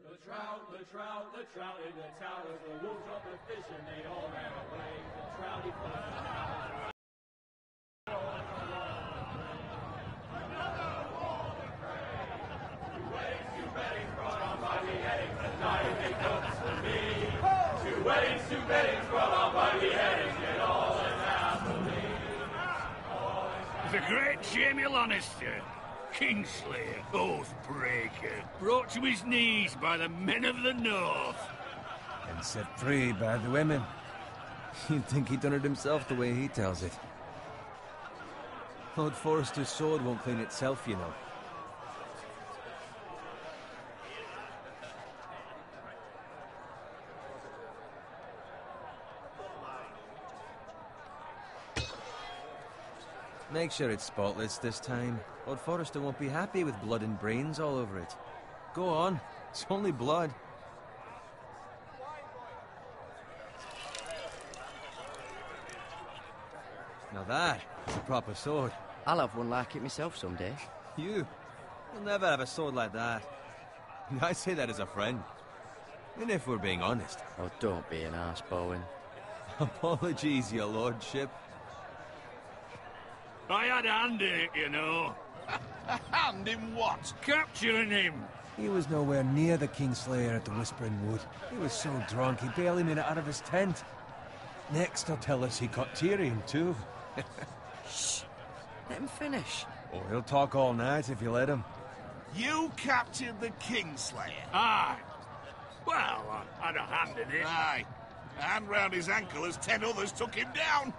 The trout in the towers, the wolves dropped the fish and they all ran away. The trouty flushed the house. Another war to pray. Two weddings brought on by beheadings, and now you make notes for me. Two weddings brought on by beheadings, get all in happily. The great Jamie Lannister, Kingslayer, Oathbreaker, brought to his knees by the men of the North. And set free by the women. You'd think he'd done it himself the way he tells it. Lord Forrester's sword won't clean itself, you know. Make sure it's spotless this time. Lord Forrester won't be happy with blood and brains all over it. Go on. It's only blood. Now that is a proper sword. I'll have one like it myself someday. You'll never have a sword like that. I say that as a friend. And if we're being honest. Oh, don't be an arse, Bowen. Apologies, your lordship. I had a hand in it, you know. A hand in what? Capturing him. He was nowhere near the Kingslayer at the Whispering Wood. He was so drunk he barely made it out of his tent. Next he'll tell us he caught Tyrion too. Shh. Let him finish. Oh, he'll talk all night if you let him. You captured the Kingslayer? Aye. Well, I had a hand in it. Aye. A hand round his ankle as 10 others took him down.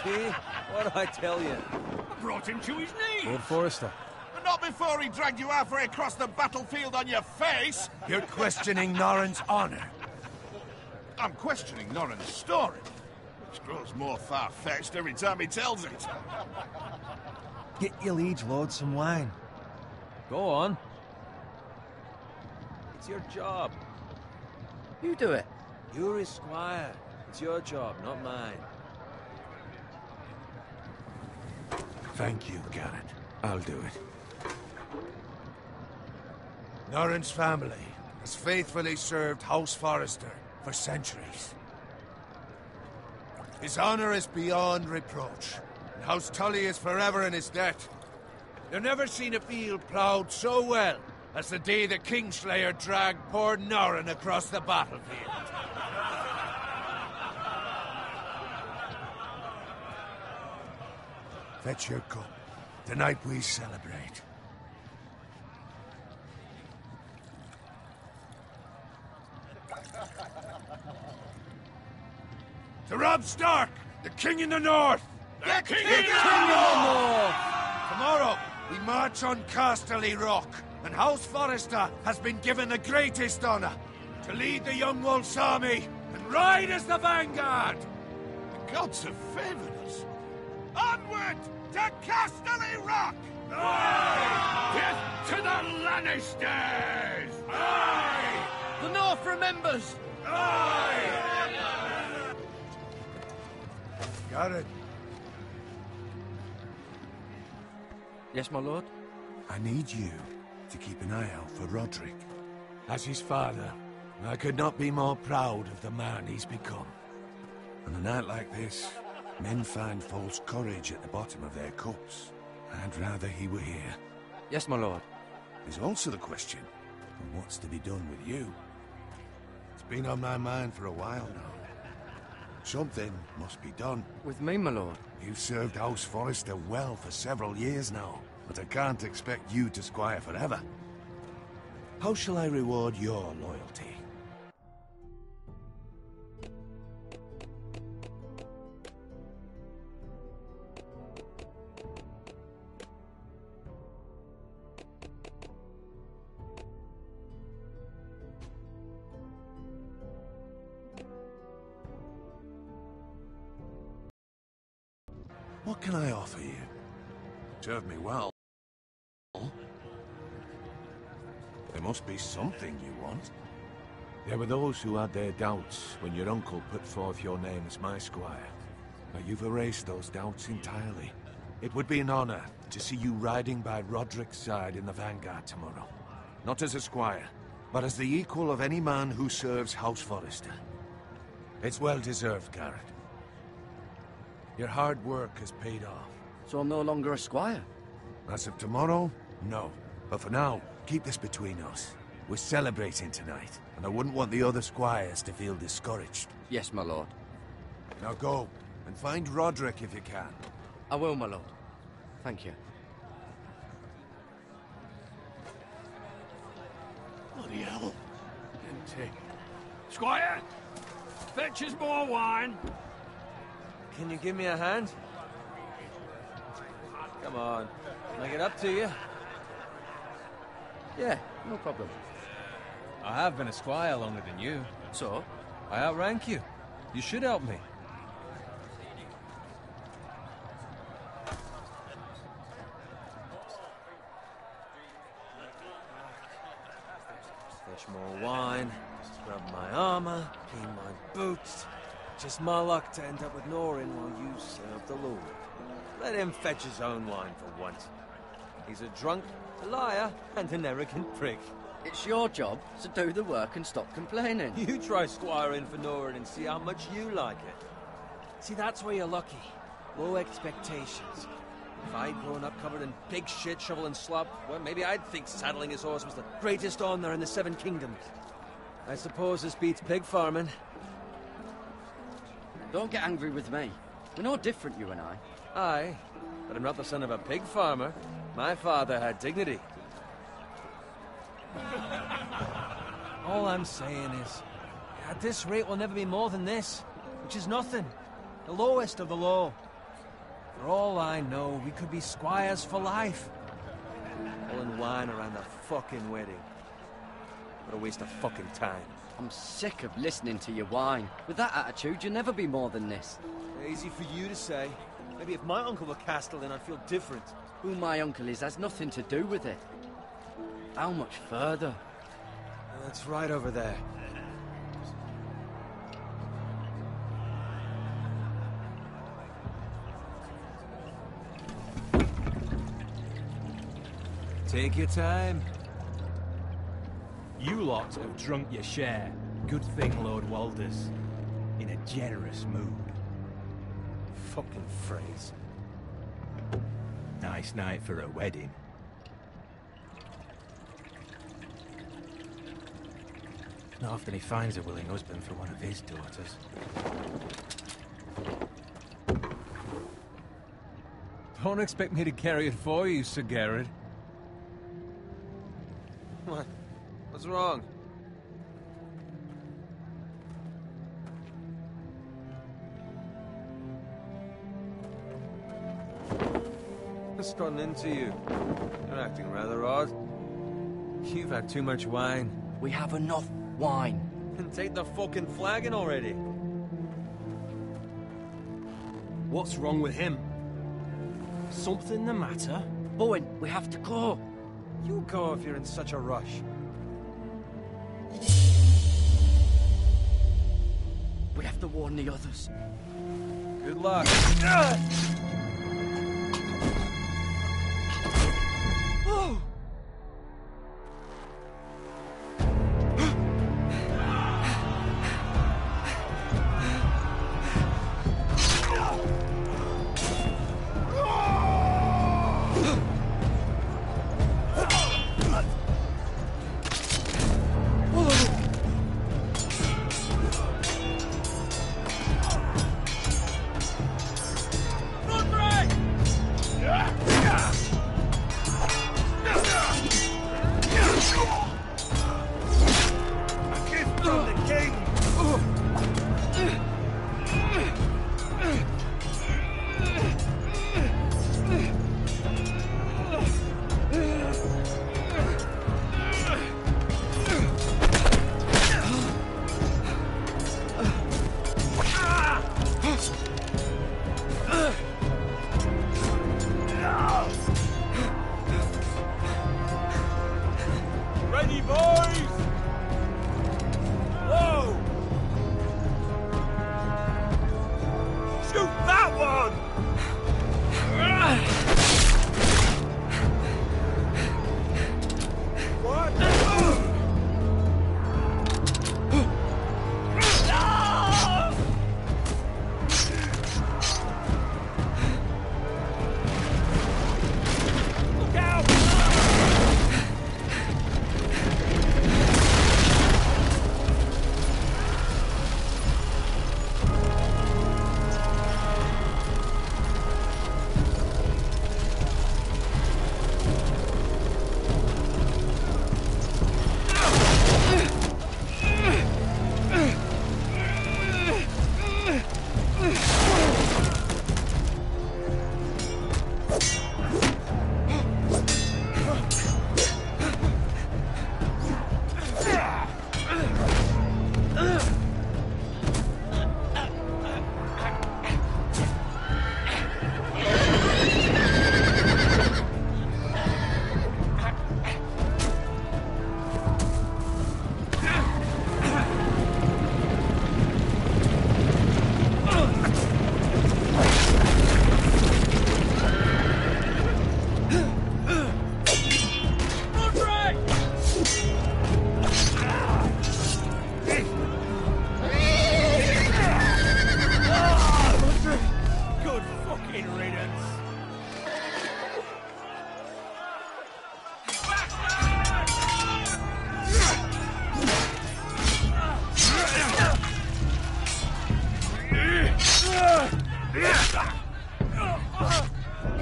See? What do I tell you? I brought him to his knees. Lord Forrester. But not before he dragged you halfway across the battlefield on your face. You're questioning Norrin's honor. I'm questioning Norrin's story, which grows more far-fetched every time he tells it. Get your liege lord some wine. Go on. It's your job. You do it. You're his squire. It's your job, not mine. Thank you, Garrett. I'll do it. Norrin's family has faithfully served House Forrester for centuries. His honor is beyond reproach, and House Tully is forever in his debt. You've never seen a field ploughed so well as the day the Kingslayer dragged poor Norrin across the battlefield. Fetch your cup. Tonight we celebrate. To Robb Stark, the King in the North! The King in the North! Tomorrow, we march on Casterly Rock, and House Forrester has been given the greatest honor to lead the Young Wolf's army and ride as the vanguard! The gods have favored us. Onward to Casterly Rock! Death to the Lannisters! Aye! The North remembers! Aye! Got it. Yes, my lord? I need you to keep an eye out for Roderick. As his father, I could not be more proud of the man he's become. On a night like this, men find false courage at the bottom of their cups. I'd rather he were here. Yes, my lord. There's also the question of what's to be done with you. It's been on my mind for a while now. Something must be done. With me, my lord? You've served House Forrester well for several years now, but I can't expect you to squire forever. How shall I reward your loyalty? What can I offer you? Serve me well. There must be something you want. There were those who had their doubts when your uncle put forth your name as my squire. But you've erased those doubts entirely. It would be an honor to see you riding by Roderick's side in the vanguard tomorrow. Not as a squire, but as the equal of any man who serves House Forrester. It's well deserved, Garrett. Your hard work has paid off. So I'm no longer a squire? As of tomorrow, no. But for now, keep this between us. We're celebrating tonight, and I wouldn't want the other squires to feel discouraged. Yes, my lord. Now go, and find Roderick if you can. I will, my lord. Thank you. Bloody hell. Empty. Squire! Fetch us more wine. Can you give me a hand? Come on. Can I get up to you? Yeah, no problem. I have been a squire longer than you. So? I outrank you. You should help me. Fetch more wine, scrub my armor, clean my boots. Just my luck to end up with Norin while you serve the Lord. Let him fetch his own wine for once. He's a drunk, a liar, and an arrogant prick. It's your job to do the work and stop complaining. You try squiring for Norin and see how much you like it. See, that's where you're lucky. Low expectations. If I'd grown up covered in pig shit, shovel and slop, well, maybe I'd think saddling his horse was the greatest honor in the Seven Kingdoms. I suppose this beats pig farming. Don't get angry with me. We're no different, you and I. Aye, but I'm not the son of a pig farmer. My father had dignity. All I'm saying is, at this rate we'll never be more than this, which is nothing. The lowest of the low. For all I know, we could be squires for life. Pulling wine around the fucking wedding. What a waste of fucking time. I'm sick of listening to your whine. With that attitude, you'll never be more than this. Easy for you to say. Maybe if my uncle were Castellan, I'd feel different. Who my uncle is has nothing to do with it. How much further? That's right over there. Take your time. You lot have drunk your share. Good thing Lord Walder's in a generous mood. Fucking phrase. Nice night for a wedding. Not often he finds a willing husband for one of his daughters. Don't expect me to carry it for you, Sir Garrett. What? What's wrong? What's gotten into you? You're acting rather odd. You've had too much wine. We have enough wine. Then take the fucking flagon already. What's wrong with him? Something the matter? Bowen, we have to go. You go if you're in such a rush. We have to warn the others. Good luck. Oh! Run,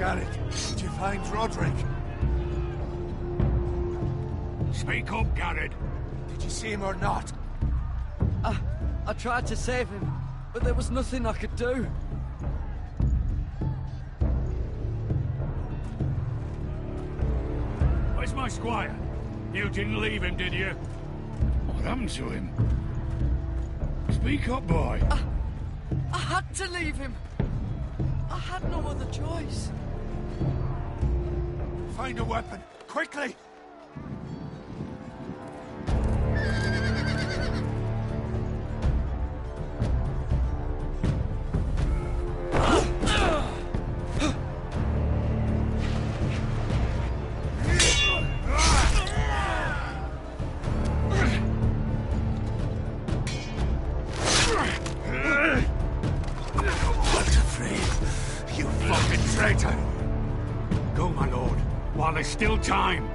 Garrett, did you find Roderick? Speak up, Garrett. Did you see him or not? I tried to save him, but there was nothing I could do. Where's my squire? You didn't leave him, did you? What happened to him? Speak up, boy. I had to leave him. I had no other choice. Find a weapon, quickly! There's still time.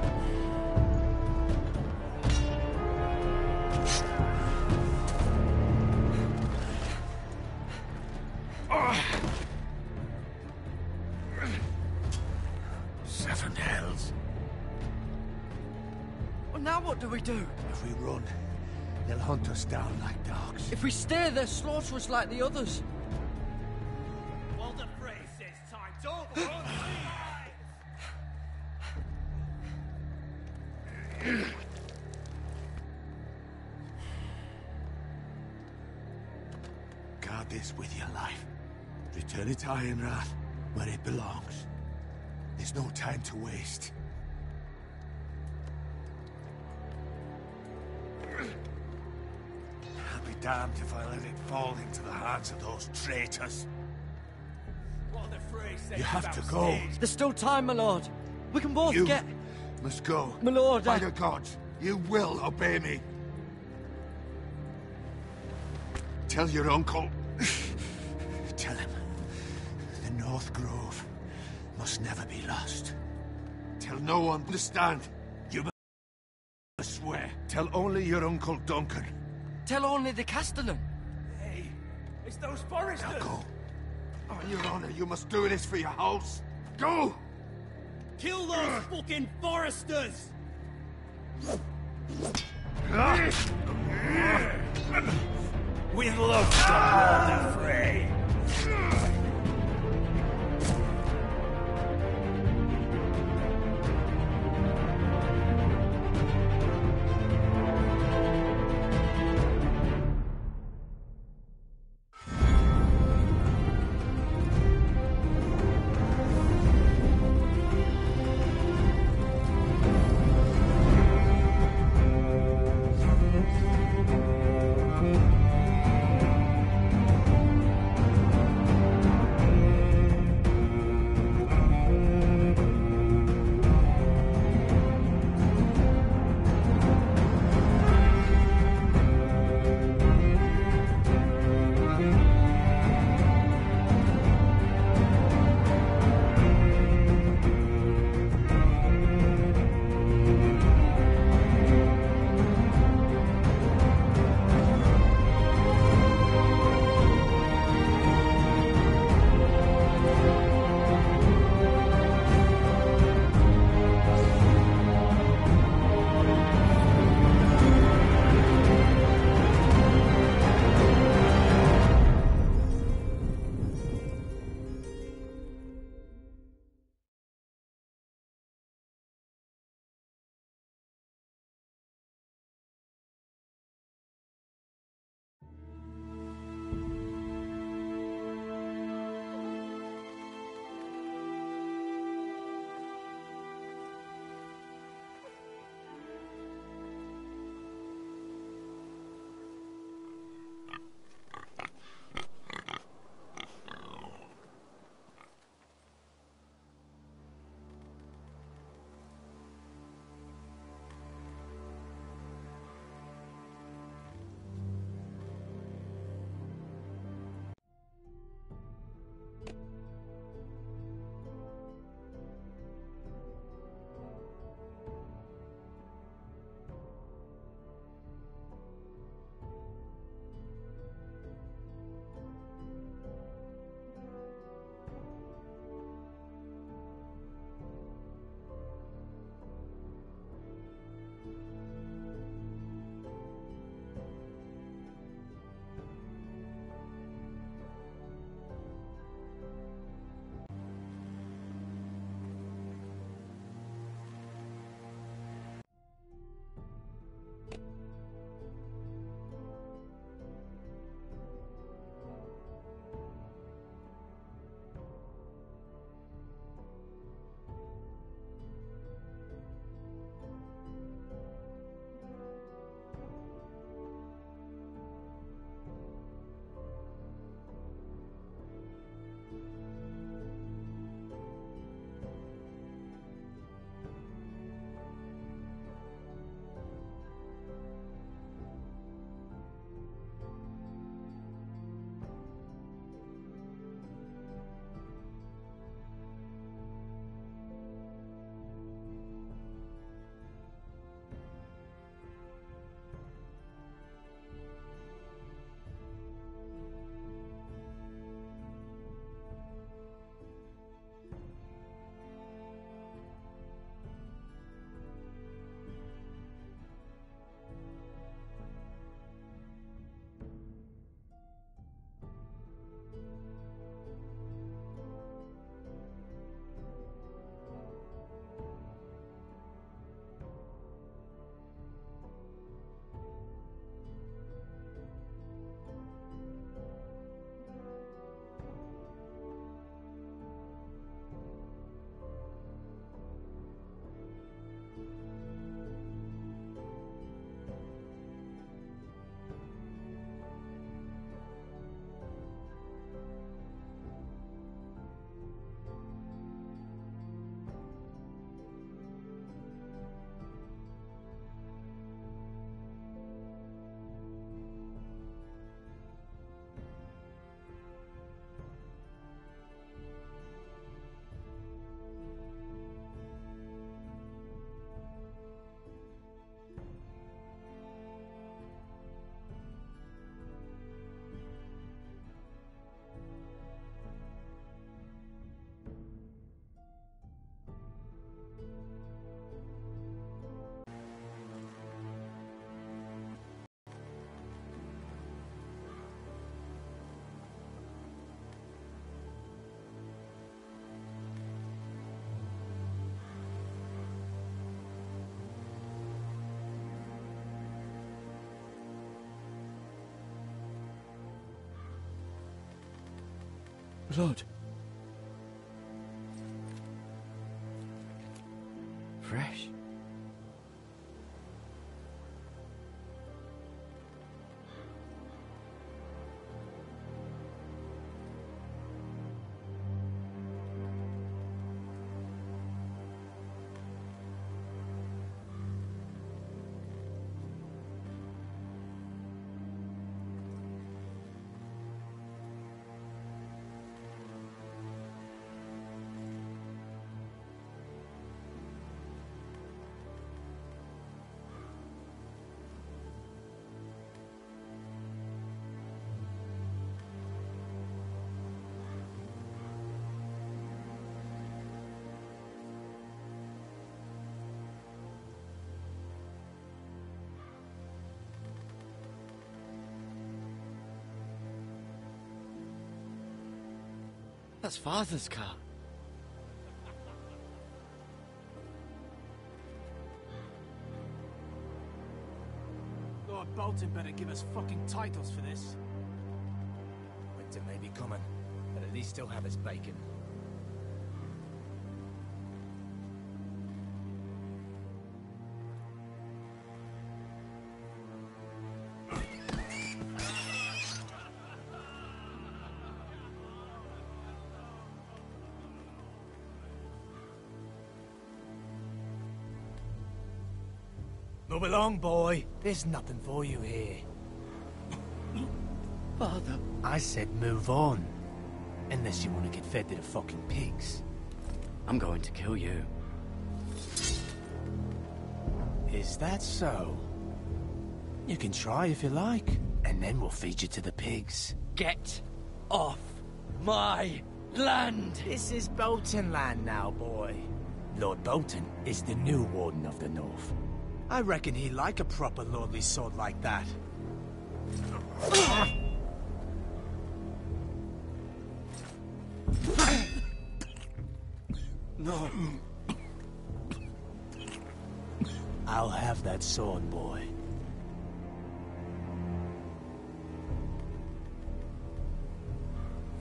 Seven hells. Well, now what do we do? If we run, they'll hunt us down like dogs. If we stay, they'll slaughter us like the others. Walder Frey says time's over. Guard this with your life. Return it to Ironrath, where it belongs. There's no time to waste. I'll be damned if I let it fall into the hands of those traitors. Walder Frey says You have to go. There's still time, my lord. We can both You get... must go. My lord, By the gods, you will obey me. Tell your uncle. Tell him. The North Grove must never be lost. Tell no one. Understand? You must swear. Tell only your Uncle Duncan. Tell only the Castellan. Hey, it's those foresters. Now go. On your honor, you must do this for your house. Go! Kill those fucking foresters! With love from Walder Frey. Blood. Fresh. That's Father's car. Lord Bolton better give us fucking titles for this. Winter may be coming, but at least he'll have his bacon. Move along, boy. There's nothing for you here. Father. I said move on. Unless you want to get fed to the fucking pigs. I'm going to kill you. Is that so? You can try if you like, and then we'll feed you to the pigs. Get off my land! This is Bolton land now, boy. Lord Bolton is the new Warden of the North. I reckon he'd like a proper lordly sword like that. No. I'll have that sword, boy.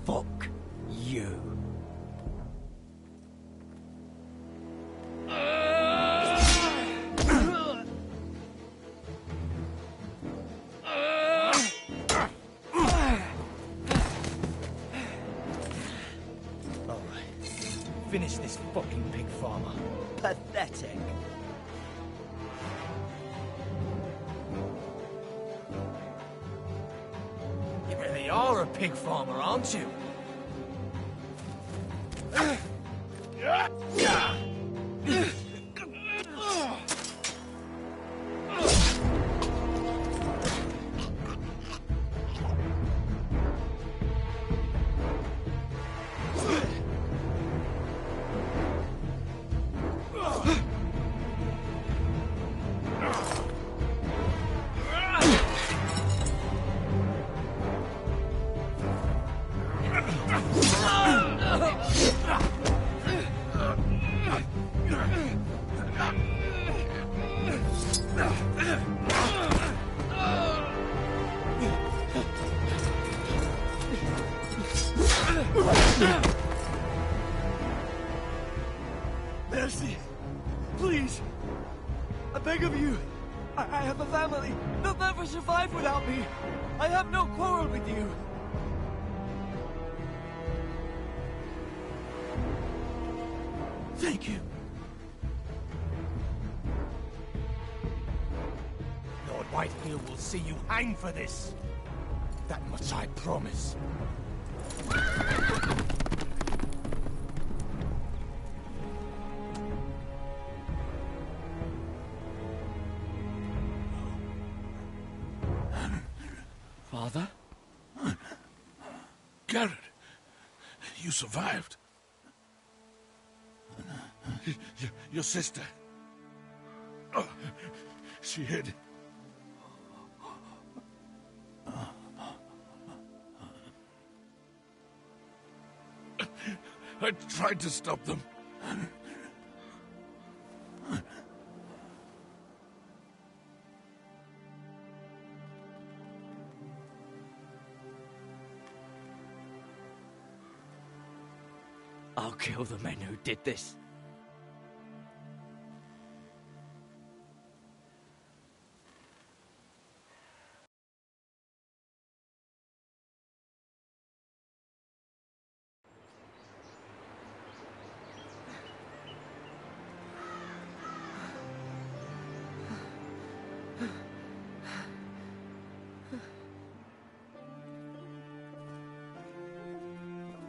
Fuck you. Finish this fucking pig farmer. Pathetic. You really are a pig farmer, aren't you? Mercy! Please! I beg of you! I have a family! They'll never survive without me! I have no quarrel with you! Thank you! Lord Whitehill will see you hang for this. That much I promise. Father? Garrett, you survived. Your sister. Oh, she hid. I tried to stop them. I'll kill the men who did this.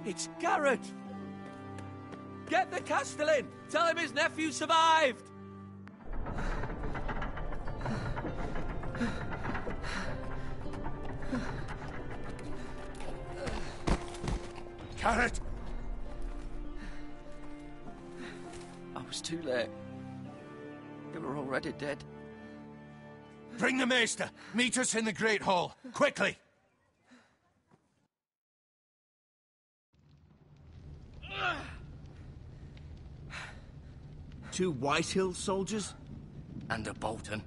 It's Garrett! Get the Castellan! Tell him his nephew survived! Garrett! I was too late. They were already dead. Bring the Maester! Meet us in the Great Hall! Quickly! 2 Whitehill soldiers? And a Bolton.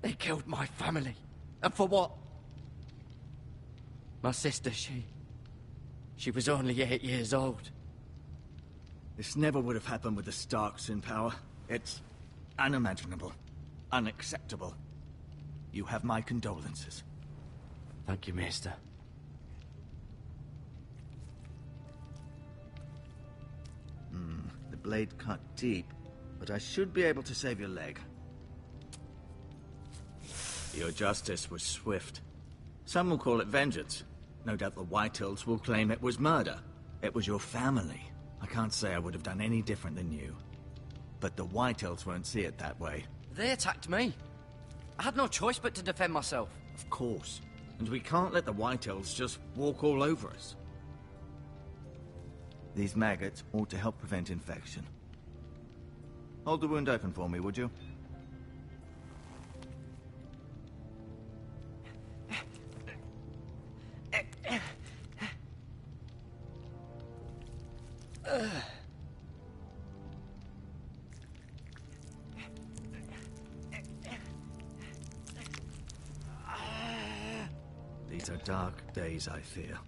They killed my family. And for what? My sister, she was only 8 years old. This never would have happened with the Starks in power. It's unimaginable. Unacceptable. You have my condolences. Thank you, Maester. The blade cut deep, but I should be able to save your leg. Your justice was swift. Some will call it vengeance. No doubt the Whitehills will claim it was murder. It was your family. I can't say I would have done any different than you. But the Whitehills won't see it that way. They attacked me. I had no choice but to defend myself. Of course. And we can't let the Whitehills just walk all over us. These maggots ought to help prevent infection. Hold the wound open for me, would you? These are dark days, I fear.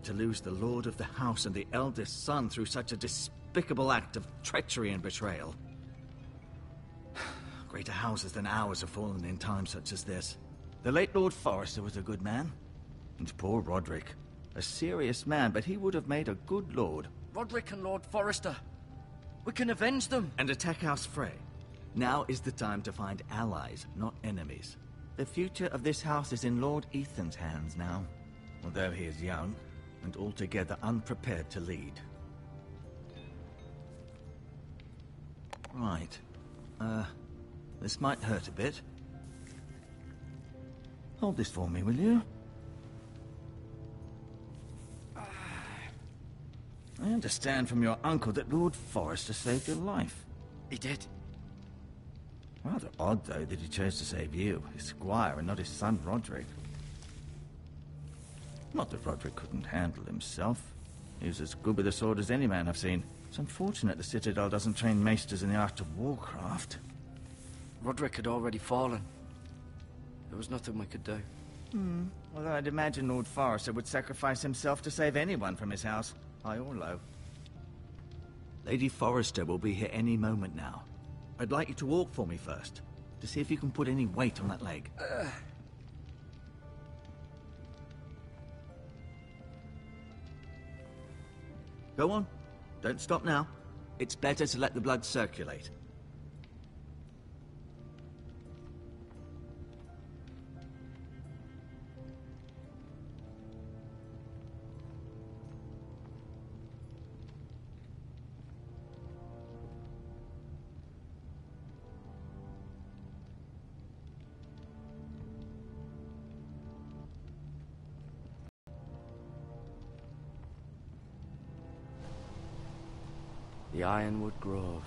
To lose the lord of the house and the eldest son through such a despicable act of treachery and betrayal. Greater houses than ours have fallen in times such as this. The late Lord Forrester was a good man. And poor Roderick. A serious man, but he would have made a good lord. Roderick and Lord Forrester. We can avenge them. And attack House Frey. Now is the time to find allies, not enemies. The future of this house is in Lord Ethan's hands now. Although he is young, and altogether unprepared to lead. Right. This might hurt a bit. Hold this for me, will you? I understand from your uncle that Lord Forrester saved your life. He did. Rather odd, though, that he chose to save you, his squire, and not his son Roderick. Not that Roderick couldn't handle himself. He was as good with a sword as any man I've seen. It's unfortunate the Citadel doesn't train maesters in the art of warcraft. Roderick had already fallen. There was nothing we could do. Although I'd imagine Lord Forrester would sacrifice himself to save anyone from his house, high or low. Lady Forrester will be here any moment now. I'd like you to walk for me first, to see if you can put any weight on that leg. Go on. Don't stop now. It's better to let the blood circulate. The Ironwood Grove.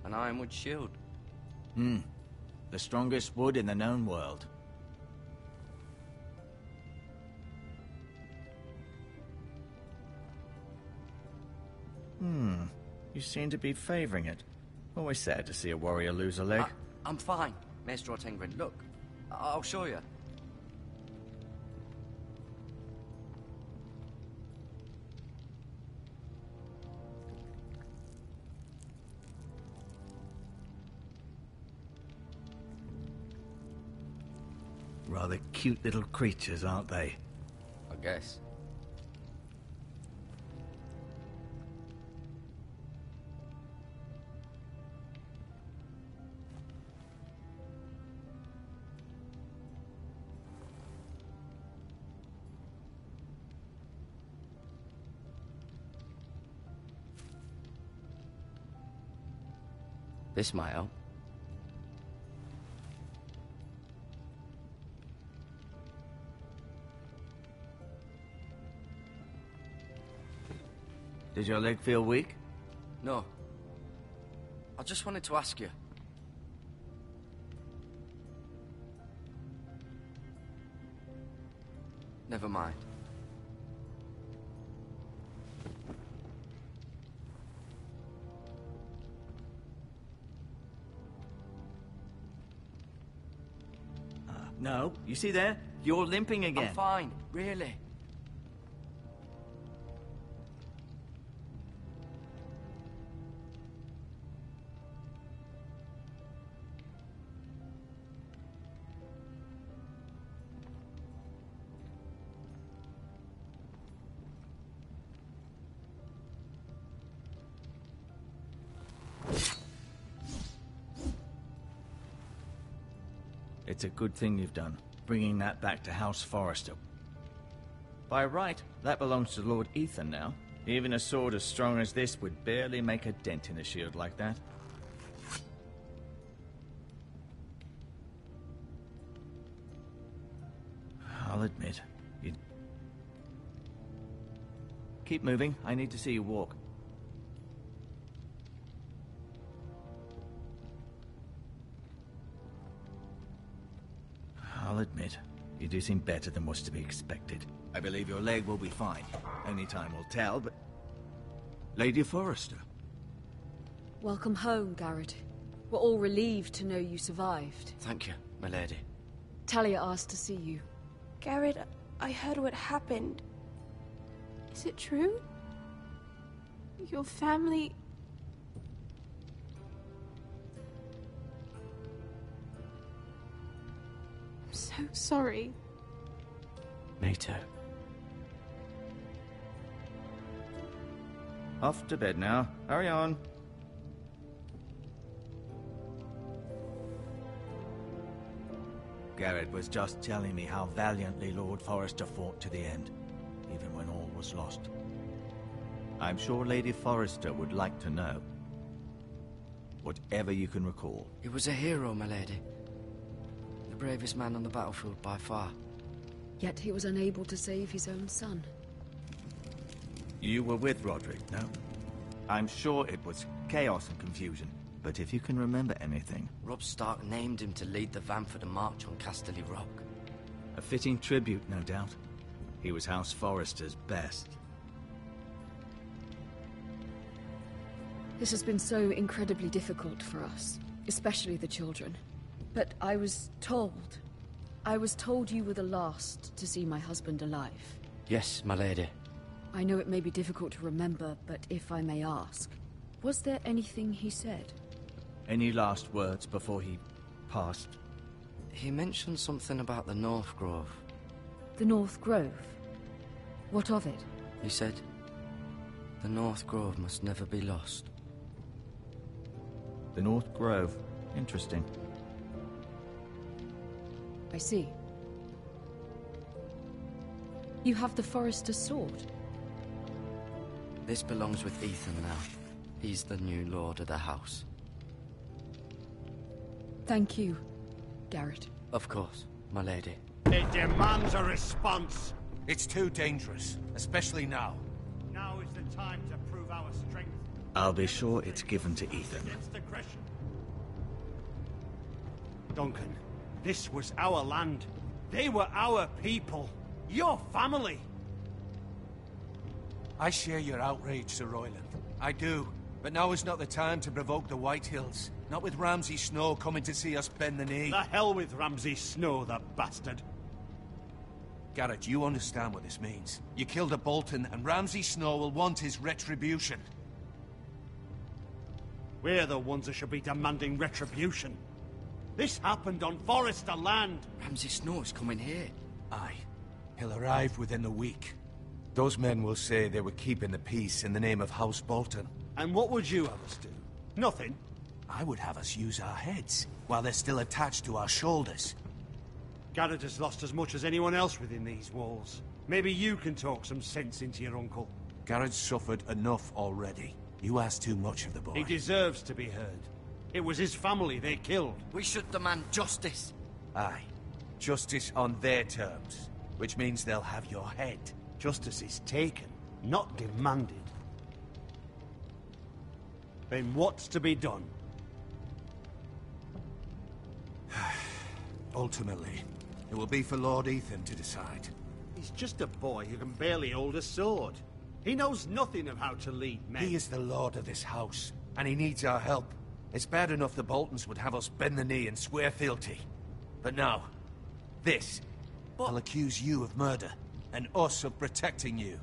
An ironwood shield. The strongest wood in the known world. You seem to be favouring it. Always sad to see a warrior lose a leg. I'm fine, Maester Ortengrin. Look, I'll show you. Rather cute little creatures, aren't they? I guess. This might help. Did your leg feel weak? No. I just wanted to ask you. Never mind. No. You see there? You're limping again. I'm fine, really. It's a good thing you've done, bringing that back to House Forrester. By right, that belongs to Lord Ethan now. Even a sword as strong as this would barely make a dent in a shield like that. I'll admit, you... Keep moving. I need to see you walk. I'll admit, you do seem better than was to be expected. I believe your leg will be fine. Only time will tell, but... Lady Forrester. Welcome home, Garrett. We're all relieved to know you survived. Thank you, my lady. Talia asked to see you. Garrett, I heard what happened. Is it true? Your family... I'm so sorry. Me too. Off to bed now. Hurry on. Garrett was just telling me how valiantly Lord Forrester fought to the end, even when all was lost. I'm sure Lady Forrester would like to know. Whatever you can recall. He was a hero, my lady. The bravest man on the battlefield by far. Yet he was unable to save his own son. You were with Roderick, no? I'm sure it was chaos and confusion, but if you can remember anything... Robb Stark named him to lead the van for the march on Casterly Rock. A fitting tribute, no doubt. He was House Forrester's best. This has been so incredibly difficult for us, especially the children. But I was told you were the last to see my husband alive. Yes, my lady. I know it may be difficult to remember, but if I may ask, was there anything he said? Any last words before he passed? He mentioned something about the North Grove. The North Grove? What of it? He said, the North Grove must never be lost. The North Grove. Interesting. I see. You have the Forrester's sword. This belongs with Ethan now. He's the new lord of the house. Thank you, Garrett. Of course, my lady. It demands a response. It's too dangerous, especially now. Now is the time to prove our strength. I'll be sure it's given to Ethan. Against aggression. Duncan, this was our land. They were our people. Your family. I share your outrage, Sir Royland. I do. But now is not the time to provoke the Whitehills. Not with Ramsay Snow coming to see us bend the knee. The hell with Ramsay Snow, the bastard. Garrett, you understand what this means. You killed a Bolton, and Ramsay Snow will want his retribution. We're the ones that should be demanding retribution. This happened on Forrester land. Ramsay Snow is coming here. Aye. He'll arrive within the week. Those men will say they were keeping the peace in the name of House Bolton. And what would you have us do? Nothing. I would have us use our heads, while they're still attached to our shoulders. Garrett has lost as much as anyone else within these walls. Maybe you can talk some sense into your uncle. Garrett's suffered enough already. You ask too much of the boy. He deserves to be heard. It was his family they killed. We should demand justice. Aye. Justice on their terms. Which means they'll have your head. Justice is taken, not demanded. Then what's to be done? Ultimately, it will be for Lord Ethan to decide. He's just a boy who can barely hold a sword. He knows nothing of how to lead men. He is the lord of this house, and he needs our help. It's bad enough the Boltons would have us bend the knee and swear fealty. But now, this. I'll accuse you of murder, and us of protecting you.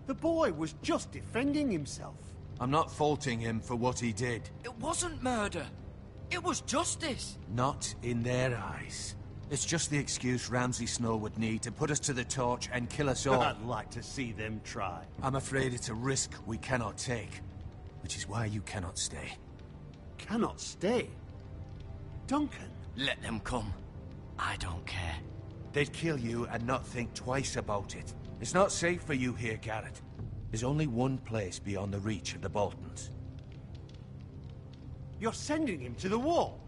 The boy was just defending himself. I'm not faulting him for what he did. It wasn't murder. It was justice. Not in their eyes. It's just the excuse Ramsay Snow would need to put us to the torch and kill us all. I'd like to see them try. I'm afraid it's a risk we cannot take, which is why you cannot stay. Cannot stay? Duncan? Let them come. I don't care. They'd kill you and not think twice about it. It's not safe for you here, Garrett. There's only one place beyond the reach of the Boltons. You're sending him to the wall?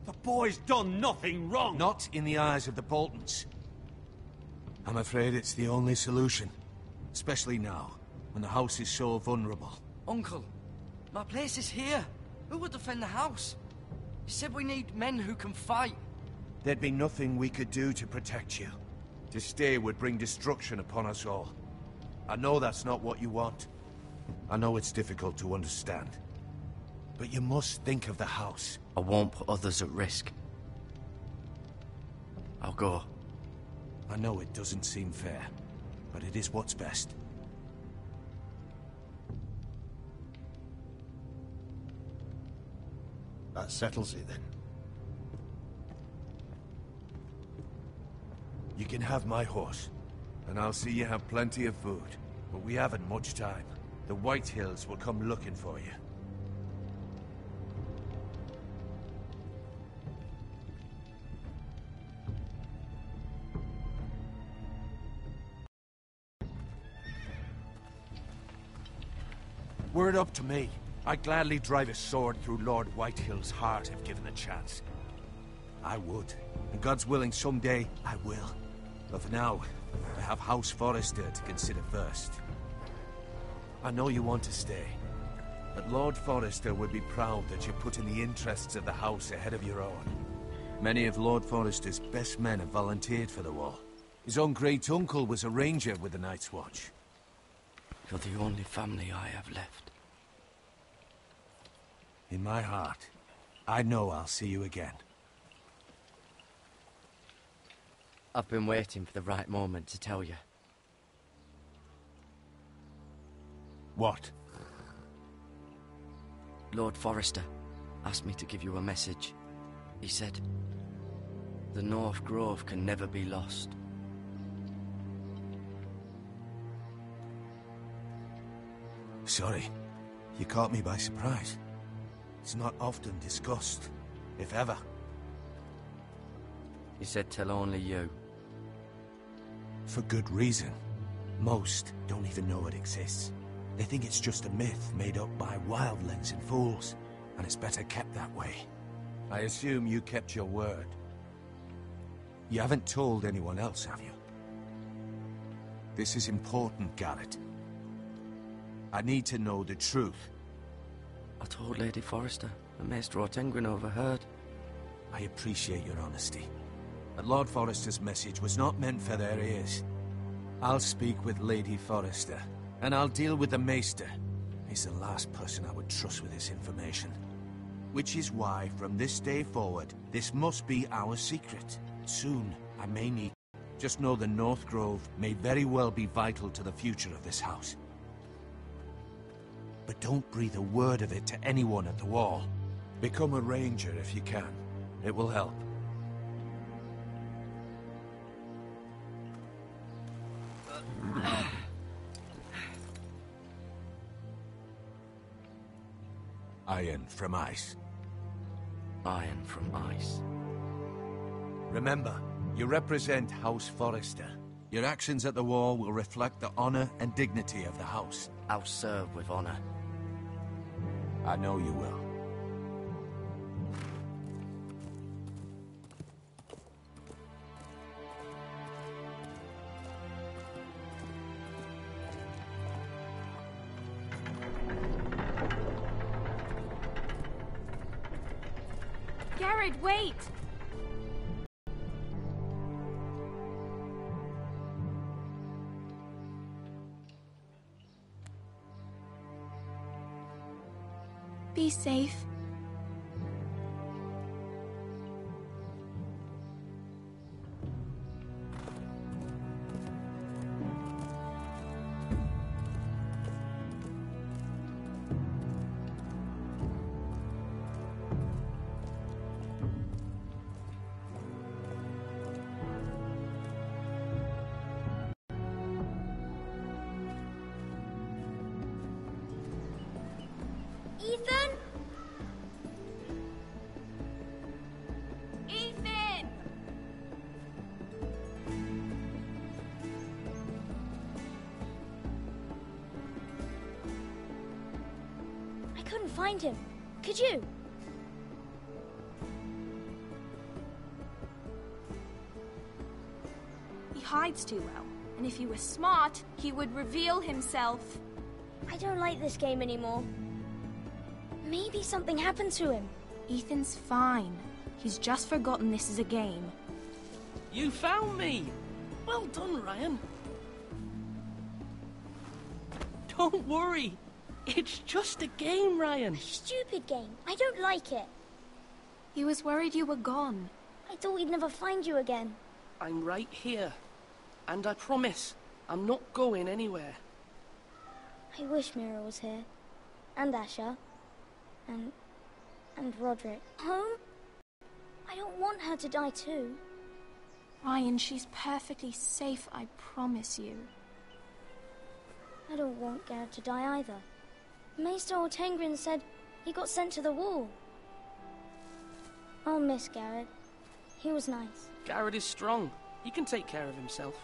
The boy's done nothing wrong! Not in the eyes of the Boltons. I'm afraid it's the only solution. Especially now, when the house is so vulnerable. Uncle, my place is here. Who would defend the house? You said we need men who can fight. There'd be nothing we could do to protect you. To stay would bring destruction upon us all. I know that's not what you want. I know it's difficult to understand. But you must think of the house. I won't put others at risk. I'll go. I know it doesn't seem fair, but it is what's best. That settles it then. You can have my horse, and I'll see you have plenty of food. But we haven't much time. The Whitehills will come looking for you. Were it up to me, I'd gladly drive a sword through Lord Whitehill's heart if given the chance. I would, and God's willing someday I will. But for now, I have House Forrester to consider first. I know you want to stay, but Lord Forrester would be proud that you're putting the interests of the house ahead of your own. Many of Lord Forrester's best men have volunteered for the war. His own great-uncle was a ranger with the Night's Watch. You're the only family I have left. In my heart, I know I'll see you again. I've been waiting for the right moment to tell you. What? Lord Forrester asked me to give you a message. He said, the North Grove can never be lost. Sorry, you caught me by surprise. It's not often discussed, if ever. He said tell only you. For good reason. Most don't even know it exists. They think it's just a myth made up by wildlings and fools, and it's better kept that way. I assume you kept your word. You haven't told anyone else, have you? This is important, Garrett. I need to know the truth. I told Lady Forrester, and Maester Ortengryn overheard. I appreciate your honesty. But Lord Forrester's message was not meant for their ears. I'll speak with Lady Forrester, and I'll deal with the Maester. He's the last person I would trust with this information. Which is why, from this day forward, this must be our secret. Soon, I may need... Just know the North Grove may very well be vital to the future of this house. But don't breathe a word of it to anyone at the Wall. Become a ranger if you can. It will help. Iron from ice. Iron from ice. Remember, you represent House Forrester. Your actions at the Wall will reflect the honor and dignity of the house. I'll serve with honor. I know you will. Garrett, wait! Be safe. Ethan? Ethan! I couldn't find him. Could you? He hides too well, and if he were smart, he would reveal himself. I don't like this game anymore. Maybe something happened to him. Ethan's fine. He's just forgotten this is a game. You found me! Well done, Ryan. Don't worry. It's just a game, Ryan. A stupid game. I don't like it. He was worried you were gone. I thought we'd never find you again. I'm right here. And I promise, I'm not going anywhere. I wish Mira was here. And Asher. And Roderick. Home? I don't want her to die too. Ryan, she's perfectly safe, I promise you. I don't want Garrett to die either. Maester Ortengrin said he got sent to the Wall. I'll miss Garrett. He was nice. Garrett is strong. He can take care of himself.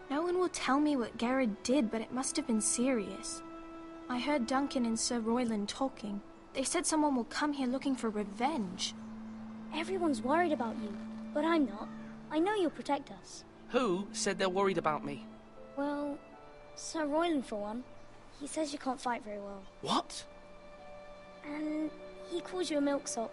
No one will tell me what Garrett did, but it must have been serious. I heard Duncan and Sir Royland talking. They said someone will come here looking for revenge. Everyone's worried about you, but I'm not. I know you'll protect us. Who said they're worried about me? Well, Sir Royland for one. He says you can't fight very well. What? And he calls you a milksop.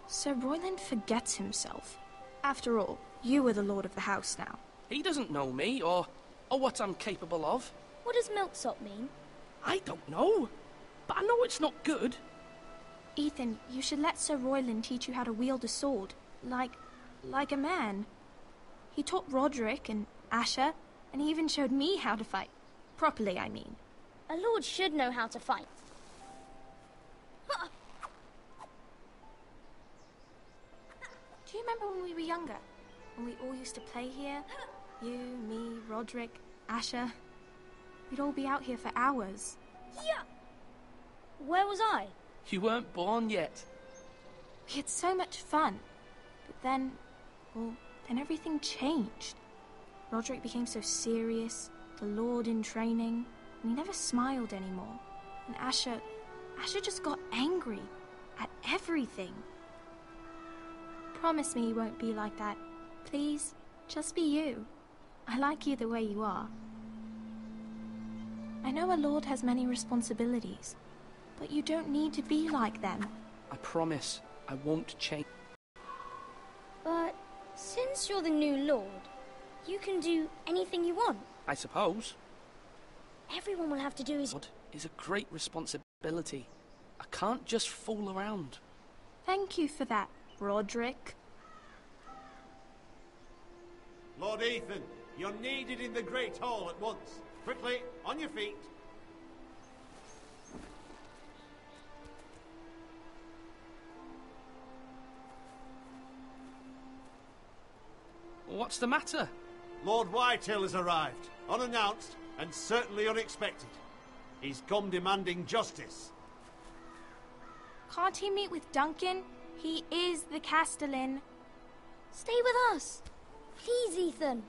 Sir Royland forgets himself. After all, you are the lord of the house now. He doesn't know me, or what I'm capable of. What does milksop mean? I don't know, but I know it's not good. Ethan, you should let Sir Royland teach you how to wield a sword, like a man. He taught Roderick and Asher, and he even showed me how to fight. Properly, I mean. A lord should know how to fight. Do you remember when we were younger? When we all used to play here? You, me, Roderick, Asher. We'd all be out here for hours. Yeah. Where was I? You weren't born yet. We had so much fun. But then, then everything changed. Roderick became so serious, the Lord in training, and he never smiled anymore. And Asher just got angry at everything. Promise me you won't be like that. Please, just be you. I like you the way you are. I know a lord has many responsibilities, but you don't need to be like them. I promise I won't change. But since you're the new lord, you can do anything you want. I suppose. Everyone will have to do his... Is a great responsibility. I can't just fool around. Thank you for that, Roderick. Lord Ethan, you're needed in the Great Hall at once. Quickly, on your feet. What's the matter? Lord Whitehill has arrived, unannounced and certainly unexpected. He's come demanding justice. Can't he meet with Duncan? He is the Castellan. Stay with us. Please, Ethan.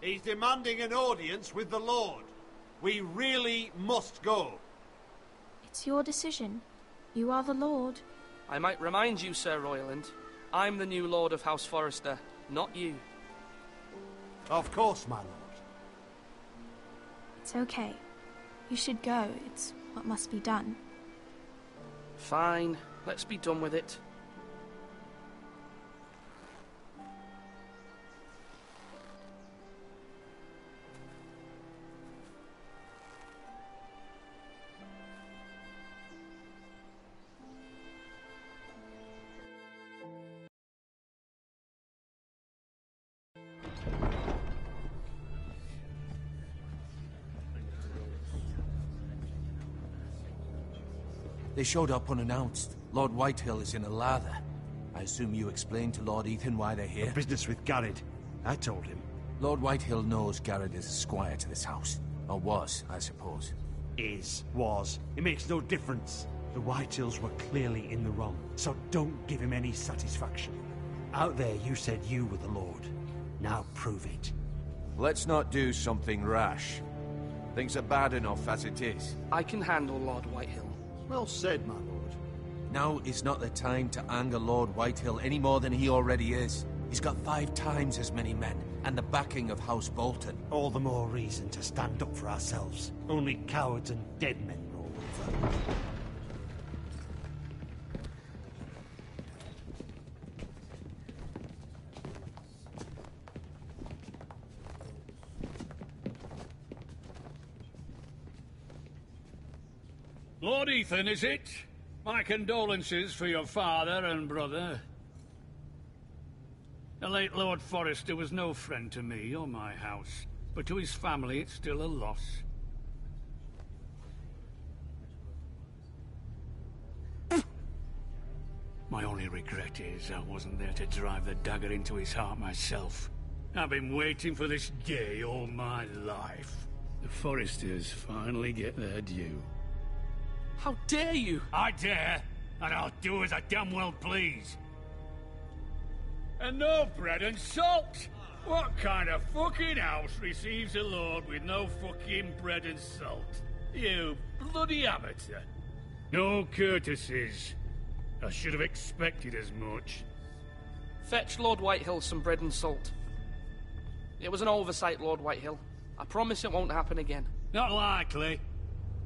He's demanding an audience with the Lord. We really must go. It's your decision. You are the Lord. I might remind you, Sir Royland, I'm the new Lord of House Forrester, not you. Of course, my lord. It's okay. You should go. It's what must be done. Fine. Let's be done with it. They showed up unannounced. Lord Whitehill is in a lather. I assume you explained to Lord Ethan why they're here? A business with Garrett. I told him. Lord Whitehill knows Garrett is a squire to this house. Or was, I suppose. Was. It makes no difference. The Whitehills were clearly in the wrong, so don't give him any satisfaction. Out there you said you were the Lord. Now prove it. Let's not do something rash. Things are bad enough as it is. I can handle Lord Whitehill. Well said, my lord. Now is not the time to anger Lord Whitehill any more than he already is. He's got 5 times as many men, and the backing of House Bolton. All the more reason to stand up for ourselves. Only cowards and dead men roll over. Lord Ethan, is it? My condolences for your father and brother. The late Lord Forrester was no friend to me or my house, but to his family it's still a loss. My only regret is I wasn't there to drive the dagger into his heart myself. I've been waiting for this day all my life. The Forresters finally get their due. How dare you! I dare, and I'll do as I damn well please. And no bread and salt! What kind of fucking house receives a lord with no fucking bread and salt? You bloody amateur. No courtesies. I should have expected as much. Fetch Lord Whitehill some bread and salt. It was an oversight, Lord Whitehill. I promise it won't happen again. Not likely.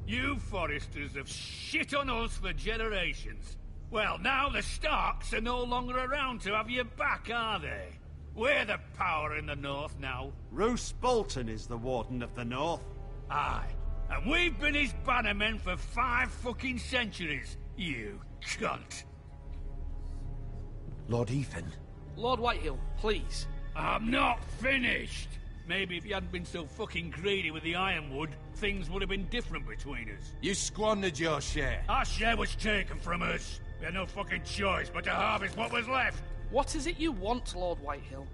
You Forresters have shit on us for generations. Well, now the Starks are no longer around to have your back, are they? We're the power in the north now. Roose Bolton is the Warden of the North. Aye. And we've been his bannermen for 5 fucking centuries, you cunt. Lord Ethan. Lord Whitehill, please. I'm not finished. Maybe if you hadn't been so fucking greedy with the ironwood, things would have been different between us. You squandered your share. Our share was taken from us. We had no fucking choice but to harvest what was left. What is it you want, Lord Whitehill?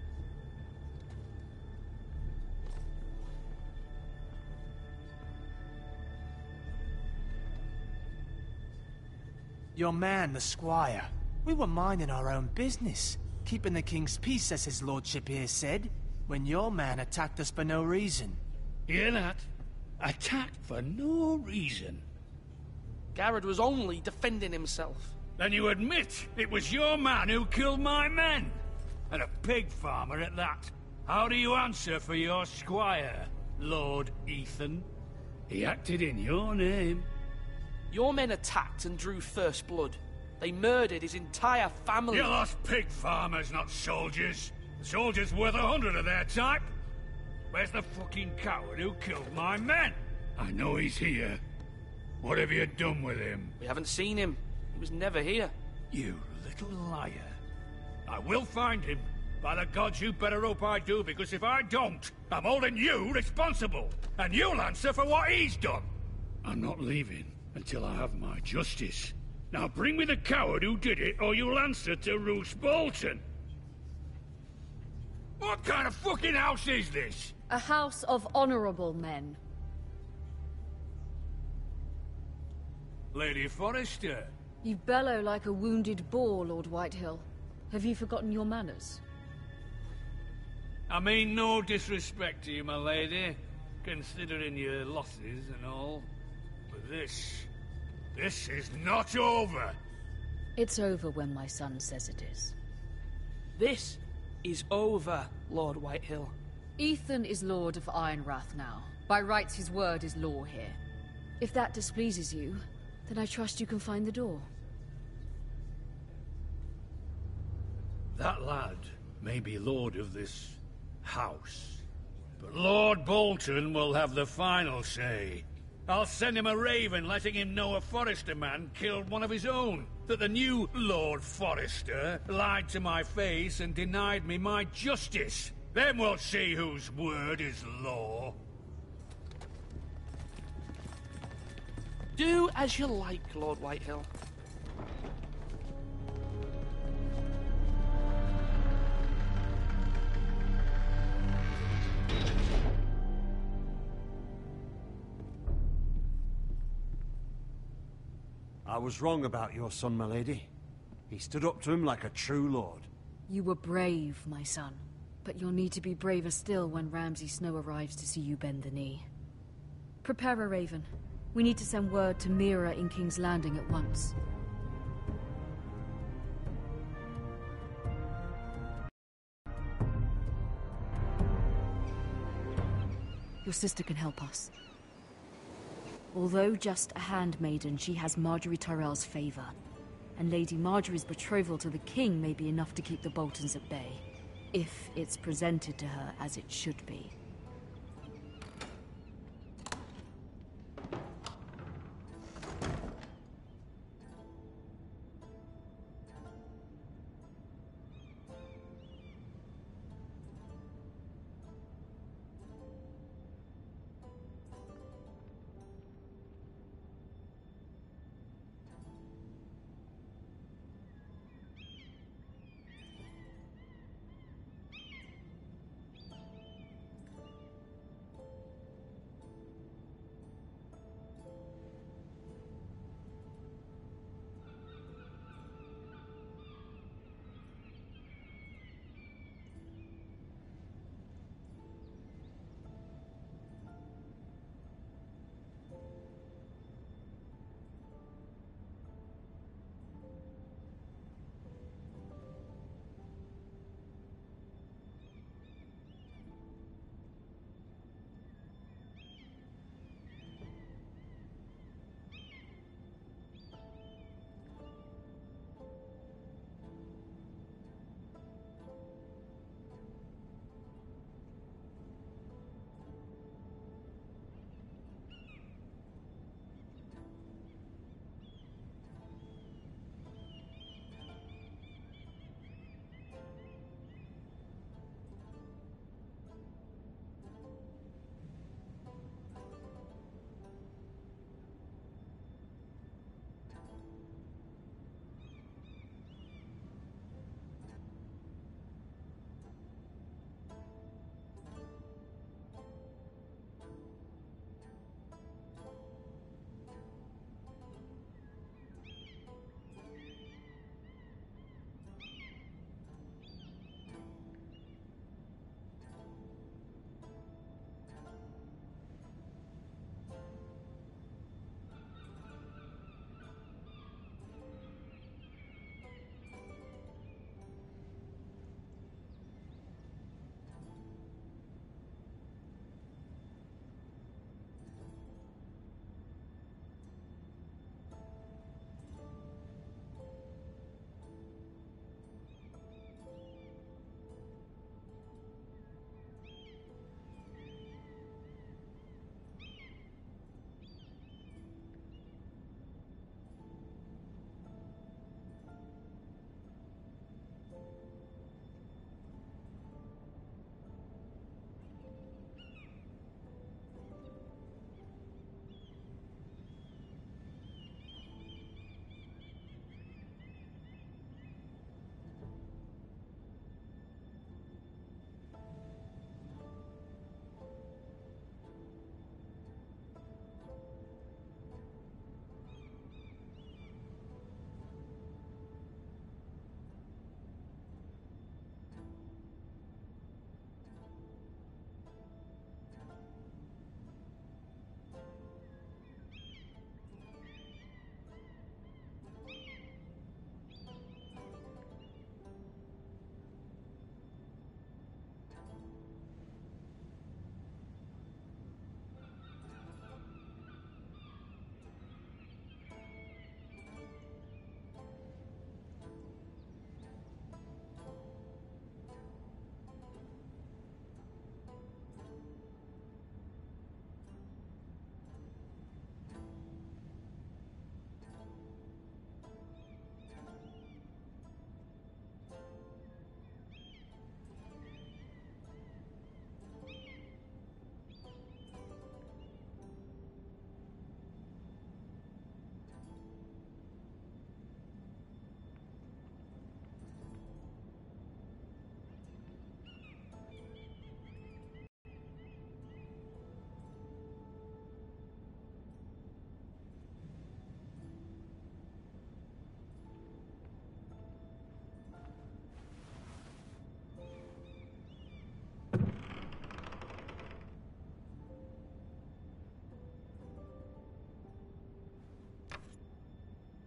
Your man, the squire. We were minding our own business. Keeping the king's peace, as his lordship here said. When your man attacked us for no reason. Hear that? Attacked for no reason. Garrett was only defending himself. Then you admit it was your man who killed my men? And a pig farmer at that. How do you answer for your squire, Lord Ethan? He acted in your name. Your men attacked and drew first blood. They murdered his entire family. You lost pig farmers, not soldiers. The soldiers worth 100 of their type. Where's the fucking coward who killed my men? I know he's here. What have you done with him? We haven't seen him. He was never here. You little liar. I will find him. By the gods, you better hope I do, because if I don't, I'm holding you responsible. And you'll answer for what he's done. I'm not leaving until I have my justice. Now bring me the coward who did it, or you'll answer to Roose Bolton. What kind of fucking house is this? A house of honorable men. Lady Forrester. You bellow like a wounded boar, Lord Whitehill. Have you forgotten your manners? I mean no disrespect to you, my lady, considering your losses and all. But this is not over. It's over when my son says it is. This is over, Lord Whitehill. Ethan is Lord of Ironrath now. By rights, his word is law here. If that displeases you, then I trust you can find the door. That lad may be lord of this house, but Lord Bolton will have the final say. I'll send him a raven letting him know a Forrester man killed one of his own, that the new Lord Forrester lied to my face and denied me my justice. Then we'll see whose word is law. Do as you like, Lord Whitehill. I was wrong about your son, my lady. He stood up to him like a true lord. You were brave, my son. But you'll need to be braver still when Ramsay Snow arrives to see you bend the knee. Prepare a raven. We need to send word to Mira in King's Landing at once. Your sister can help us. Although just a handmaiden, she has Marjorie Tyrell's favor. And Lady Marjorie's betrothal to the king may be enough to keep the Boltons at bay. If it's presented to her as it should be.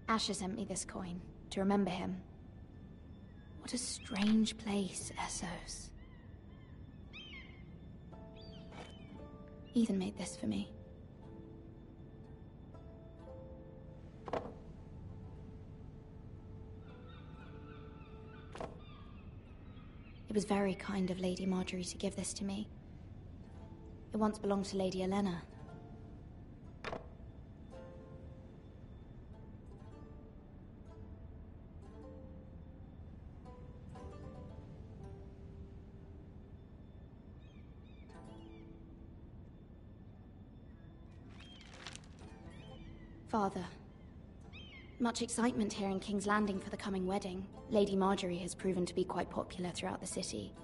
Asher sent me this coin to remember him. What a strange place, Essos. Ethan made this for me. It was very kind of Lady Marjorie to give this to me. It once belonged to Lady Elena. Father, much excitement here in King's Landing for the coming wedding. Lady Marjorie has proven to be quite popular throughout the city.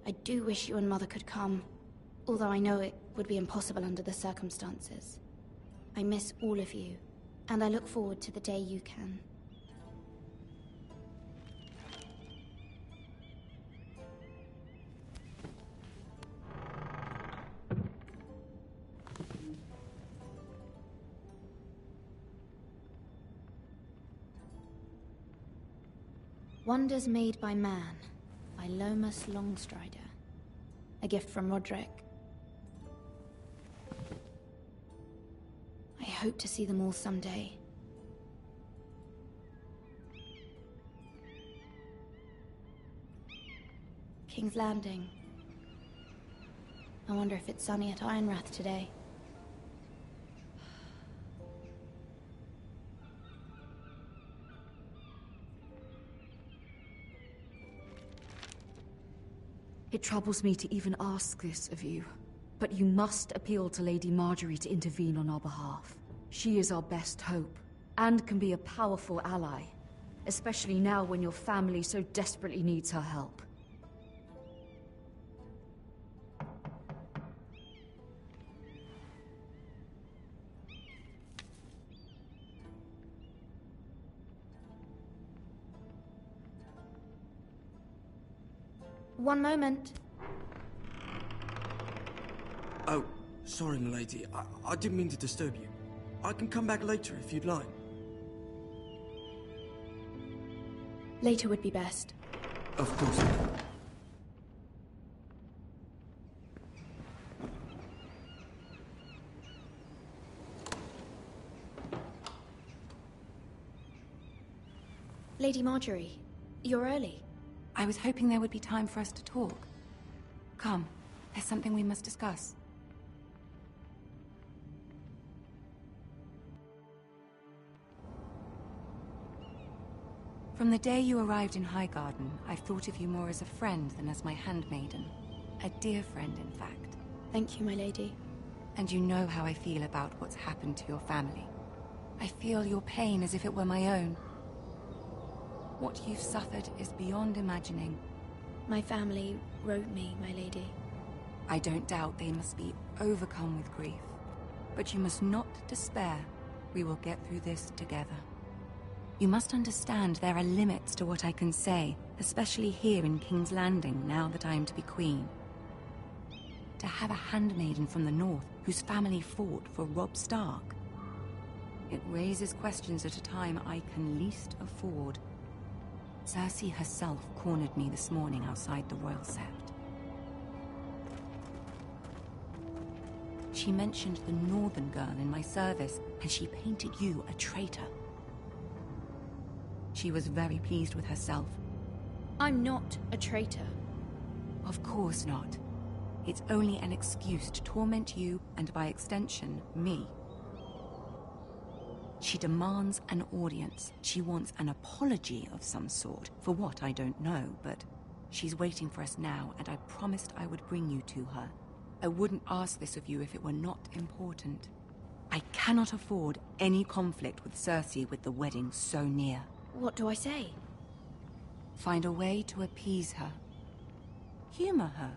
I do wish you and Mother could come, although I know it would be impossible under the circumstances. I miss all of you, and I look forward to the day you can. Wonders Made by Man, by Lomas Longstrider. A gift from Roderick. I hope to see them all someday. King's Landing. I wonder if it's sunny at Ironrath today. It troubles me to even ask this of you, but you must appeal to Lady Marjorie to intervene on our behalf. She is our best hope, and can be a powerful ally, especially now when your family so desperately needs her help. One moment. Oh, sorry, milady. I didn't mean to disturb you. I can come back later if you'd like. Later would be best. Of course. Lady Marjorie, you're early. I was hoping there would be time for us to talk. Come, there's something we must discuss. From the day you arrived in Highgarden, I've thought of you more as a friend than as my handmaiden. A dear friend, in fact. Thank you, my lady. And you know how I feel about what's happened to your family. I feel your pain as if it were my own. What you've suffered is beyond imagining. My family wrote me, my lady. I don't doubt they must be overcome with grief. But you must not despair. We will get through this together. You must understand there are limits to what I can say, especially here in King's Landing, now that I am to be queen. To have a handmaiden from the north whose family fought for Robb Stark. It raises questions at a time I can least afford. Cersei herself cornered me this morning outside the Royal Sept. She mentioned the Northern girl in my service, and she painted you a traitor. She was very pleased with herself. I'm not a traitor. Of course not. It's only an excuse to torment you, and by extension, me. She demands an audience. She wants an apology of some sort. For what, I don't know, but she's waiting for us now, and I promised I would bring you to her. I wouldn't ask this of you if it were not important. I cannot afford any conflict with Cersei with the wedding so near. What do I say? Find a way to appease her. Humor her.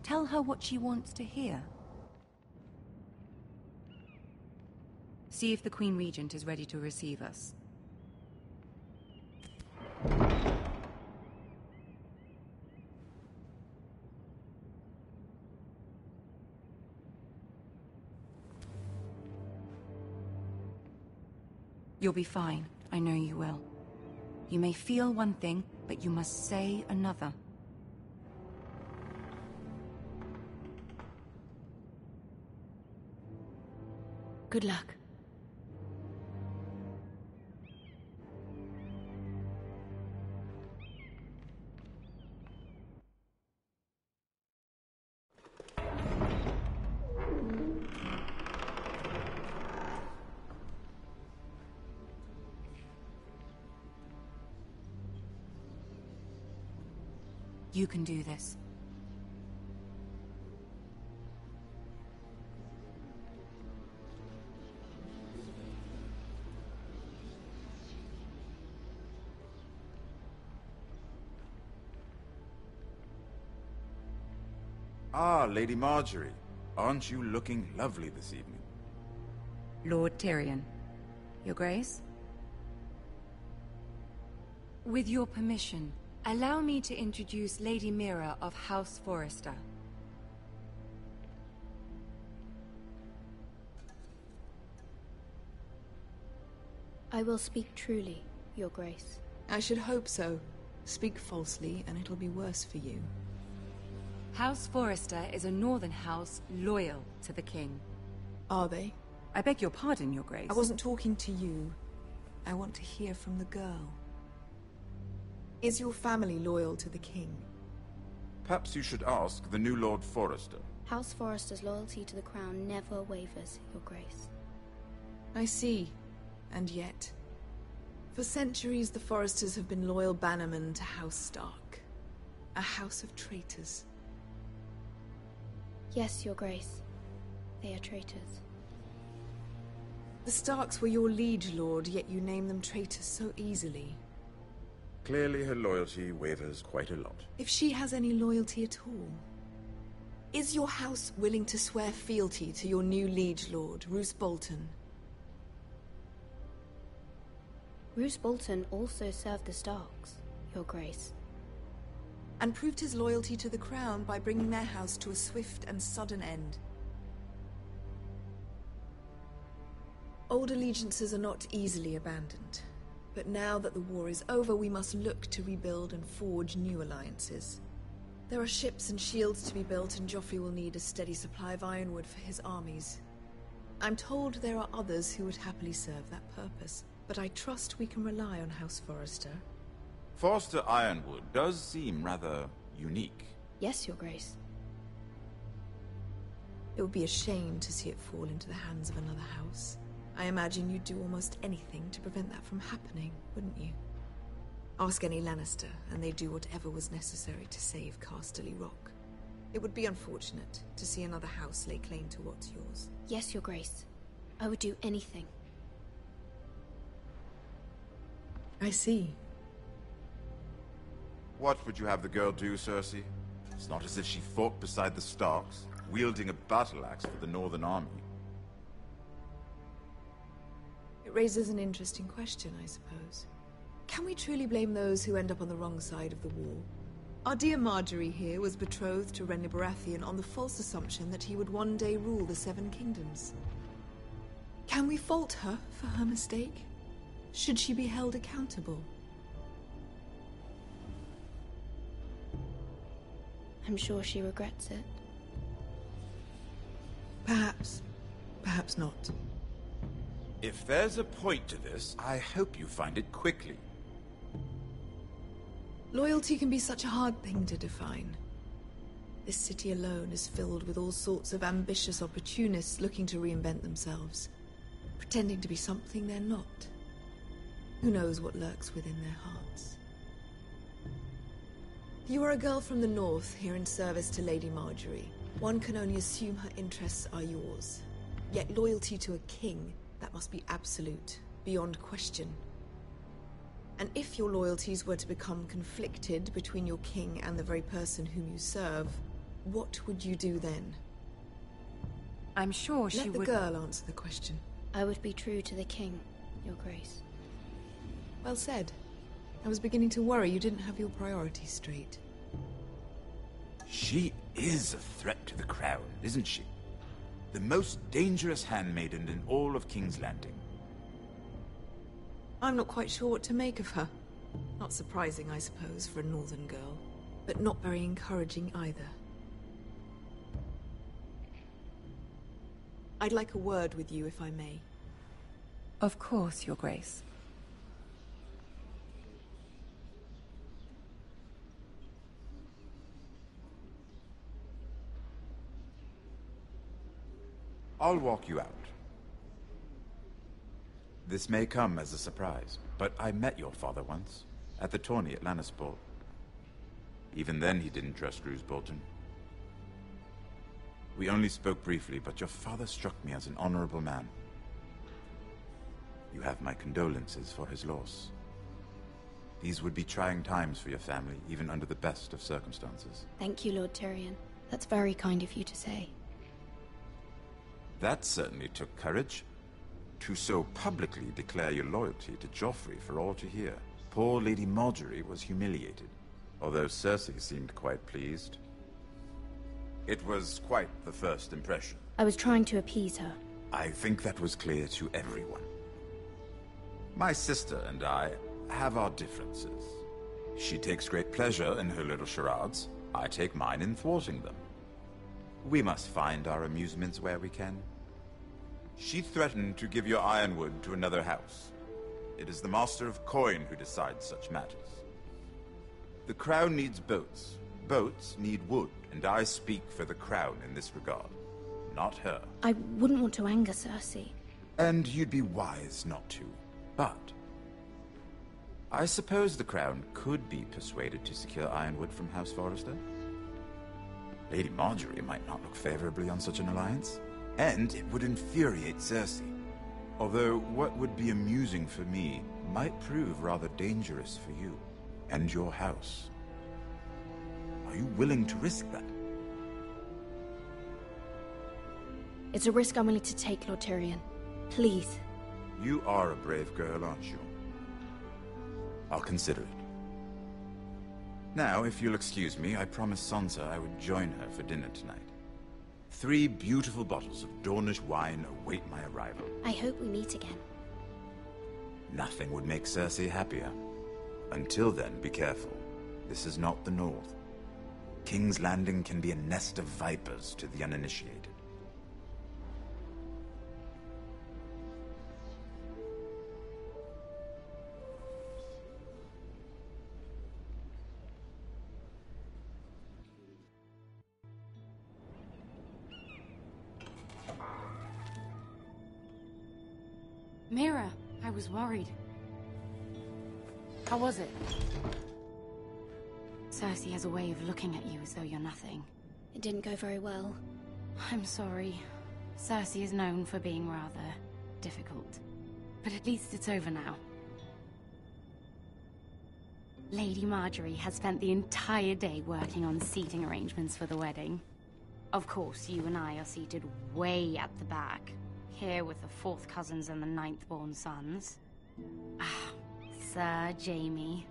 Tell her what she wants to hear. See if the Queen Regent is ready to receive us. You'll be fine. I know you will. You may feel one thing, but you must say another. Good luck. You can do this. Ah, Lady Marjorie. Aren't you looking lovely this evening? Lord Tyrion. Your Grace? With your permission, allow me to introduce Lady Mira of House Forrester. I will speak truly, Your Grace. I should hope so. Speak falsely, and it'll be worse for you. House Forrester is a northern house loyal to the king. Are they? I beg your pardon, Your Grace. I wasn't talking to you. I want to hear from the girl. Is your family loyal to the king? Perhaps you should ask the new Lord Forrester. House Forrester's loyalty to the crown never wavers, Your Grace. I see. And yet, for centuries the Forresters have been loyal bannermen to House Stark. A house of traitors. Yes, Your Grace. They are traitors. The Starks were your liege lord, yet you name them traitors so easily. Clearly her loyalty wavers quite a lot. If she has any loyalty at all. Is your house willing to swear fealty to your new liege lord, Roose Bolton? Roose Bolton also served the Starks, Your Grace. And proved his loyalty to the crown by bringing their house to a swift and sudden end. Old allegiances are not easily abandoned. But now that the war is over, we must look to rebuild and forge new alliances. There are ships and shields to be built, and Joffrey will need a steady supply of ironwood for his armies. I'm told there are others who would happily serve that purpose, but I trust we can rely on House Forrester. Forrester Ironwood does seem rather unique. Yes, Your Grace. It would be a shame to see it fall into the hands of another house. I imagine you'd do almost anything to prevent that from happening, wouldn't you? Ask any Lannister, and they'd do whatever was necessary to save Casterly Rock. It would be unfortunate to see another house lay claim to what's yours. Yes, Your Grace. I would do anything. I see. What would you have the girl do, Cersei? It's not as if she fought beside the Starks, wielding a battle axe for the Northern Army. It raises an interesting question, I suppose. Can we truly blame those who end up on the wrong side of the war? Our dear Marjorie here was betrothed to Renly Baratheon on the false assumption that he would one day rule the Seven Kingdoms. Can we fault her for her mistake? Should she be held accountable? I'm sure she regrets it. Perhaps. Perhaps not. If there's a point to this, I hope you find it quickly. Loyalty can be such a hard thing to define. This city alone is filled with all sorts of ambitious opportunists looking to reinvent themselves, pretending to be something they're not. Who knows what lurks within their hearts? You are a girl from the north, here in service to Lady Marjorie. One can only assume her interests are yours. Yet loyalty to a king, that must be absolute, beyond question. And if your loyalties were to become conflicted between your king and the very person whom you serve, what would you do then? I'm sure she would... Let the girl answer the question. I would be true to the king, Your Grace. Well said. I was beginning to worry you didn't have your priorities straight. She is a threat to the crown, isn't she? The most dangerous handmaiden in all of King's Landing. I'm not quite sure what to make of her. Not surprising, I suppose, for a northern girl, but not very encouraging either. I'd like a word with you, if I may. Of course, Your Grace. I'll walk you out. This may come as a surprise, but I met your father once, at the tourney at Lannisport. Even then he didn't trust Roose Bolton. We only spoke briefly, but your father struck me as an honorable man. You have my condolences for his loss. These would be trying times for your family, even under the best of circumstances. Thank you, Lord Tyrion. That's very kind of you to say. That certainly took courage. To so publicly declare your loyalty to Joffrey for all to hear. Poor Lady Margaery was humiliated, although Cersei seemed quite pleased. It was quite the first impression. I was trying to appease her. I think that was clear to everyone. My sister and I have our differences. She takes great pleasure in her little charades. I take mine in thwarting them. We must find our amusements where we can. She threatened to give your ironwood to another house. It is the Master of Coin who decides such matters. The Crown needs boats. Boats need wood, and I speak for the Crown in this regard, not her. I wouldn't want to anger Cersei. And you'd be wise not to. But I suppose the Crown could be persuaded to secure ironwood from House Forrester. Lady Margaery might not look favorably on such an alliance, and it would infuriate Cersei. Although what would be amusing for me might prove rather dangerous for you and your house. Are you willing to risk that? It's a risk I'm willing to take, Lord Tyrion. Please. You are a brave girl, aren't you? I'll consider it. Now, if you'll excuse me, I promised Sansa I would join her for dinner tonight. 3 beautiful bottles of Dornish wine await my arrival. I hope we meet again. Nothing would make Cersei happier. Until then, be careful. This is not the North. King's Landing can be a nest of vipers to the uninitiated. Mira, I was worried. How was it? Cersei has a way of looking at you as though you're nothing. It didn't go very well. I'm sorry. Cersei is known for being rather difficult. But at least it's over now. Lady Margaery has spent the entire day working on seating arrangements for the wedding. Of course, you and I are seated way at the back. Here with the 4th cousins and the 9th-born sons. Ah, Sir Jaime.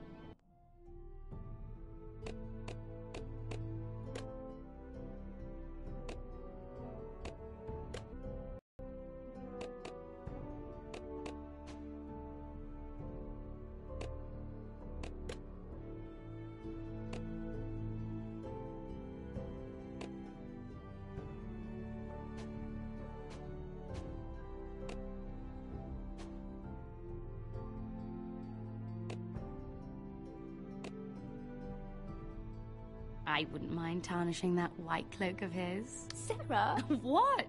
I wouldn't mind tarnishing that white cloak of his. Sarah! What?